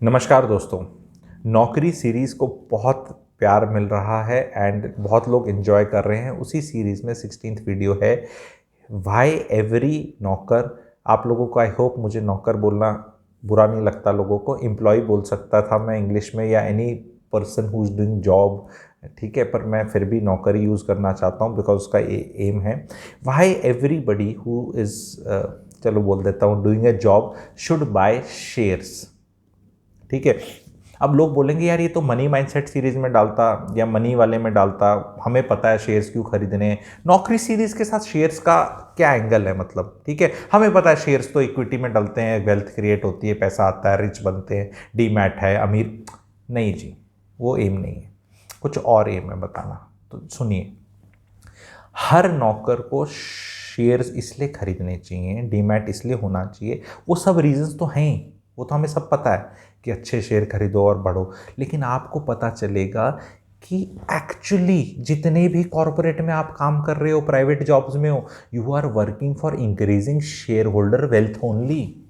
नमस्कार दोस्तों। नौकरी सीरीज़ को बहुत प्यार मिल रहा है एंड बहुत लोग एंजॉय कर रहे हैं। उसी सीरीज़ में 16th वीडियो है व्हाई एवरी नौकर। आप लोगों को आई होप मुझे नौकर बोलना बुरा नहीं लगता, लोगों को एम्प्लॉय बोल सकता था मैं इंग्लिश में, या any person who is doing job, ठीक है, पर मैं फिर भी नौकरी यूज़ करना चाहता हूँ बिकॉज उसका एम है व्हाई एवरीबडी हु इज़ चलो बोल देता हूँ doing a job should by shares. ठीक है। अब लोग बोलेंगे यार ये तो मनी माइंडसेट सीरीज में डालता या मनी वाले में डालता, हमें पता है शेयर्स क्यों खरीदने हैं। नौकरी सीरीज के साथ शेयर्स का क्या एंगल है? मतलब ठीक है, हमें पता है शेयर्स तो इक्विटी में डलते हैं, वेल्थ क्रिएट होती है, पैसा आता है, रिच बनते हैं, डीमैट है, अमीर नहीं जी, वो एम नहीं है, कुछ और एम है बताना। तो सुनिए, हर नौकर को शेयर्स इसलिए खरीदने चाहिए, डीमैट इसलिए होना चाहिए, वो सब रीजंस तो हैं, वो तो हमें सब पता है कि अच्छे शेयर खरीदो और बढ़ो। लेकिन आपको पता चलेगा कि एक्चुअली जितने भी कॉरपोरेट में आप काम कर रहे हो, प्राइवेट जॉब्स में हो, you are working for increasing share holder wealth only.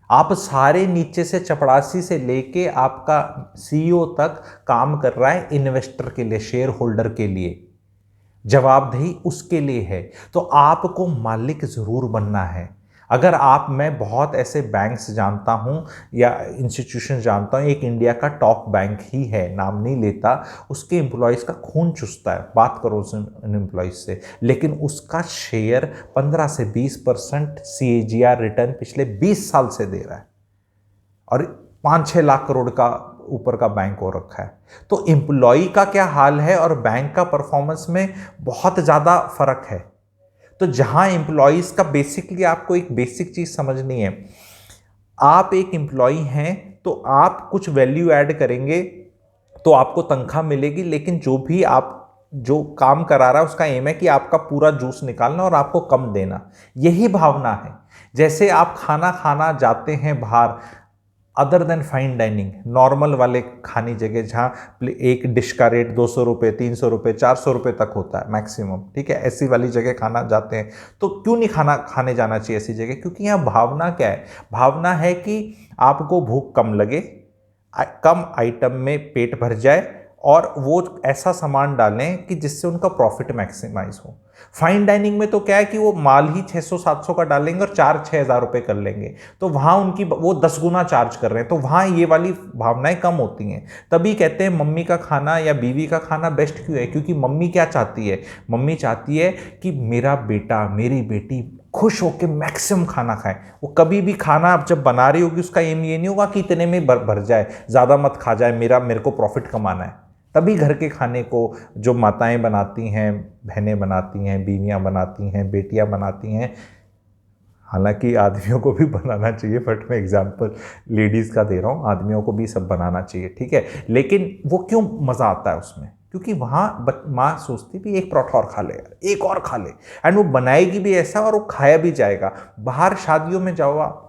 आप सारे नीचे से चपड़ासी से लेके आपका सीईओ तक काम कर रहा है इन्वेस्टर के लिए, शेयर होल्डर के लिए, जवाबदेही उसके लिए है। तो आपको मालिक जरूर बनना है। अगर आप, मैं बहुत ऐसे बैंक्स जानता हूं या इंस्टीट्यूशन जानता हूं, एक इंडिया का टॉप बैंक ही है, नाम नहीं लेता, उसके एम्प्लॉयज़ का खून चूसता है, बात करो उस एम्प्लॉयज़ से, लेकिन उसका शेयर 15 से 20% CAGR रिटर्न पिछले 20 साल से दे रहा है, और 5-6 लाख करोड़ का ऊपर का बैंक हो रखा है। तो एम्प्लॉय का क्या हाल है और बैंक का परफॉर्मेंस में बहुत ज़्यादा फर्क है। तो जहां एम्प्लॉयज़ का बेसिकली आपको एक बेसिक चीज़ समझनी है, आप एक एम्प्लॉय हैं तो आप कुछ वैल्यू ऐड करेंगे तो आपको तनख्वाह मिलेगी, लेकिन जो भी आप जो काम करा रहा है उसका एम है कि आपका पूरा जूस निकालना और आपको कम देना, यही भावना है। जैसे आप खाना खाना जाते हैं बाहर, other than fine dining, normal वाले खाने जगह जहाँ एक डिश का रेट 200 रुपये, 300 रुपये, 400 रुपये तक होता है मैक्सिमम, ठीक है, ऐसी वाली जगह खाना जाते हैं। तो क्यों नहीं खाने जाना चाहिए ऐसी जगह? क्योंकि यहाँ भावना क्या है? भावना है कि आपको भूख कम लगे, कम आइटम में पेट भर जाए, और वो ऐसा सामान डालें कि जिससे उनका प्रॉफिट मैक्सिमाइज हो। फाइन डाइनिंग में तो क्या है कि वो माल ही 600-700 का डालेंगे और 4-6 हज़ार रुपये कर लेंगे, तो वहाँ उनकी वो 10 गुना चार्ज कर रहे हैं, तो वहाँ ये वाली भावनाएं कम होती हैं। तभी कहते हैं मम्मी का खाना या बीवी का खाना बेस्ट क्यों है? क्योंकि मम्मी क्या चाहती है? मम्मी चाहती है कि मेरा बेटा, मेरी बेटी खुश होकर मैक्सिमम खाना खाए। वो कभी भी खाना जब बना रही होगी उसका एम ये नहीं होगा कि इतने में भर जाए, ज़्यादा मत खा जाए, मेरे को प्रॉफिट कमाना है। तभी घर के खाने को जो माताएं बनाती हैं, बहनें बनाती हैं, बीवियां बनाती हैं, बेटियां बनाती हैं, हालांकि आदमियों को भी बनाना चाहिए, बट मैं एग्जांपल लेडीज़ का दे रहा हूँ, आदमियों को भी सब बनाना चाहिए, ठीक है। लेकिन वो क्यों मज़ा आता है उसमें? क्योंकि वहाँ माँ सोचती भी एक पराठा और खा ले, एक और खा ले, एंड वो बनाएगी भी ऐसा और वो खाया भी जाएगा। बाहर शादियों में जाओ आप,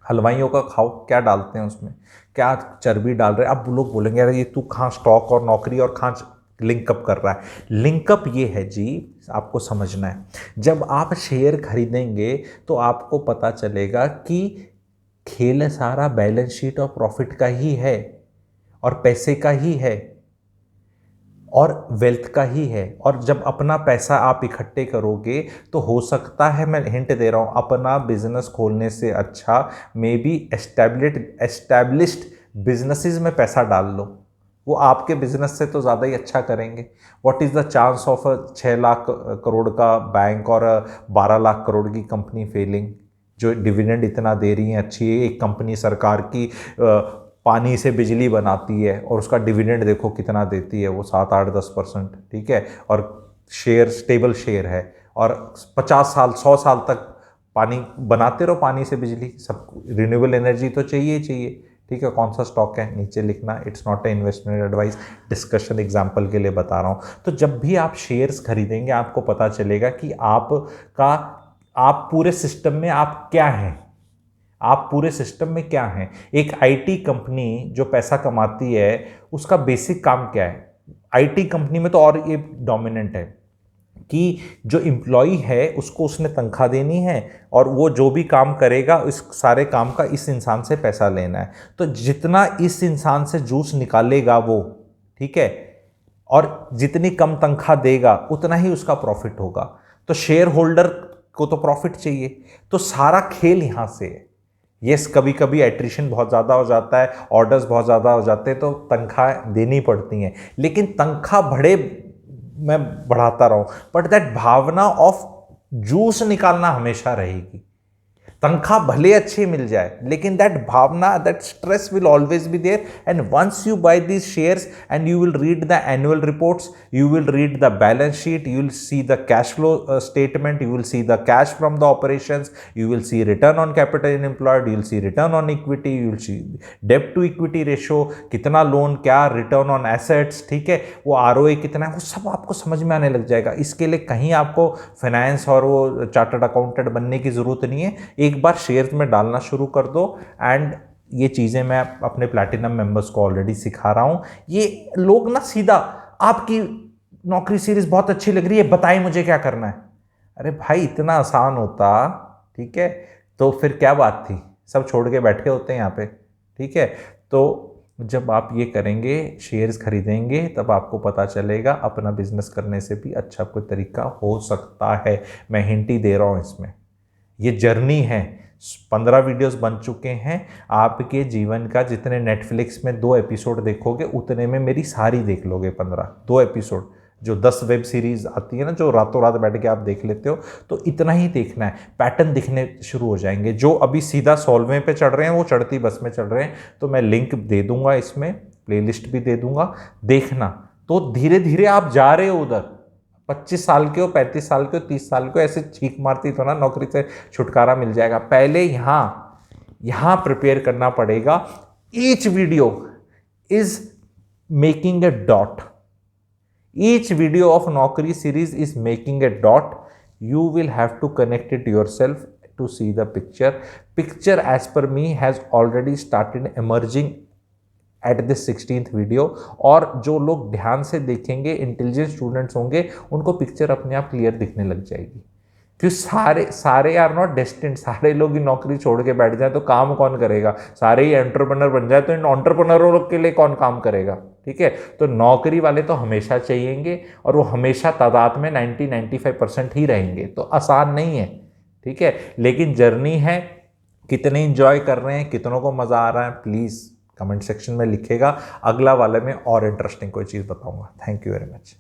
हलवाइयों का खाओ, क्या डालते हैं उसमें, क्या चर्बी डाल रहे हैं। अब लोग बोलेंगे अरे ये तू कहाँ स्टॉक और नौकरी और कहाँ लिंकअप कर रहा है? लिंकअप ये है जी, आपको समझना है, जब आप शेयर खरीदेंगे तो आपको पता चलेगा कि खेल सारा बैलेंस शीट और प्रॉफिट का ही है, और पैसे का ही है, और वेल्थ का ही है। और जब अपना पैसा आप इकट्ठे करोगे तो हो सकता है, मैं हिंट दे रहा हूँ, अपना बिजनेस खोलने से अच्छा मे बी एस्टैब्लिश्ड बिजनेसेस में पैसा डाल लो, वो आपके बिजनेस से तो ज़्यादा ही अच्छा करेंगे। What is the chance of 6 lakh crore का बैंक और 12 लाख करोड़ की कंपनी फेलिंग, जो डिविडेंड इतना दे रही है अच्छी एक कंपनी, सरकार की पानी से बिजली बनाती है और उसका डिविडेंड देखो कितना देती है, वो 7-8-10%, ठीक है, और शेयर स्टेबल शेयर है, और 50 साल 100 साल तक पानी बनाते रहो, पानी से बिजली, सब रिन्यूएबल एनर्जी तो चाहिए चाहिए, ठीक है। कौन सा स्टॉक है नीचे लिखना, it's not a investment advice, discussion example के लिए बता रहा हूँ। तो जब भी आप शेयर्स खरीदेंगे आपको पता चलेगा कि आप पूरे सिस्टम में आप क्या हैं, आप पूरे सिस्टम में क्या हैं। एक आईटी कंपनी जो पैसा कमाती है उसका बेसिक काम क्या है? आईटी कंपनी में तो और ये डोमिनेंट है कि जो एम्प्लॉई है उसको उसने तनख्वाह देनी है और वो जो भी काम करेगा इस सारे काम का इस इंसान से पैसा लेना है। तो जितना इस इंसान से जूस निकालेगा वो, ठीक है, और जितनी कम तनख्वाह देगा उतना ही उसका प्रॉफिट होगा। तो शेयर होल्डर को तो प्रॉफिट चाहिए। तो सारा खेल यहाँ से है। यस, कभी कभी एट्रिशन बहुत ज़्यादा हो जाता है, ऑर्डर्स बहुत ज़्यादा हो जाते हैं, तो तनख्वाह देनी पड़ती हैं, लेकिन तनख्वाह बढ़े मैं बढ़ाता रहूं, बट दैट भावना ऑफ जूस निकालना हमेशा रहेगी। तनख्वाह भले अच्छी मिल जाए, लेकिन दैट भावना, that stress will always be there. And once you buy these shares and you will read the annual reports, you will read the balance sheet, you will see the cash flow statement, you will see the cash from the operations, you will see return on capital employed, you will see return on equity, you will see debt to equity ratio, कितना loan, क्या return on assets, ठीक है, वो ROA कितना है, वो सब आपको समझ में आने लग जाएगा। इसके लिए कहीं आपको फाइनेंस और वो चार्टर्ड अकाउंटेंट बनने की ज़रूरत नहीं है। एक बार शेयर्स में डालना शुरू कर दो। एंड ये चीज़ें मैं अपने प्लैटिनम मेंबर्स को ऑलरेडी सिखा रहा हूँ। ये लोग ना सीधा, आपकी नौकरी सीरीज बहुत अच्छी लग रही है, बताइए मुझे क्या करना है। अरे भाई, इतना आसान होता, ठीक है, तो फिर क्या बात थी, सब छोड़ के बैठे होते हैं यहाँ पे, ठीक है। तो जब आप ये करेंगे, शेयर्स खरीदेंगे, तब आपको पता चलेगा अपना बिजनेस करने से भी अच्छा कोई तरीका हो सकता है। मैं हिंट ही दे रहा हूँ इसमें। ये जर्नी है, 15 वीडियोस बन चुके हैं। आपके जीवन का जितने नेटफ्लिक्स में 2 एपिसोड देखोगे, उतने में मेरी सारी देख लोगे। 2 एपिसोड, जो 10 वेब सीरीज आती है ना, जो रातों रात बैठ के आप देख लेते हो, तो इतना ही देखना है। पैटर्न दिखने शुरू हो जाएंगे। जो अभी सीधा 16वें पे चढ़ रहे हैं, वो चढ़ती बस में चढ़ रहे हैं, तो मैं लिंक दे दूंगा, इसमें प्लेलिस्ट भी दे दूंगा, देखना। तो धीरे धीरे आप जा रहे हो उधर। 25 साल के हो, 35 साल के हो, 30 साल के हो, ऐसे छींक मारती तो ना नौकरी से छुटकारा मिल जाएगा। पहले यहाँ प्रिपेयर करना पड़ेगा। Each video is making a dot, each video of Naukri series is making a dot. You will have to connect it yourself to see the picture as per me has already started emerging at this 16th video. और जो लोग ध्यान से देखेंगे, intelligent students होंगे, उनको picture अपने आप क्लियर दिखने लग जाएगी। क्योंकि सारे आर नॉट डेस्टिन्ड। सारे लोग ही नौकरी छोड़ के बैठ जाए तो काम कौन करेगा? सारे ही एंटरप्रेन्योर बन जाए तो इन एंटरप्रेन्योरों के लिए कौन काम करेगा? ठीक है, तो नौकरी वाले तो हमेशा चाहिएंगे, और वो हमेशा तादाद में 90-95% ही रहेंगे। तो आसान नहीं है, ठीक है, लेकिन जर्नी है। कितने इंजॉय कर रहे हैं, कितनों को मज़ा आ रहा है, प्लीज़ कमेंट सेक्शन में लिखेगा। अगला वाले में और इंटरेस्टिंग कोई चीज़ बताऊंगा। Thank you very much.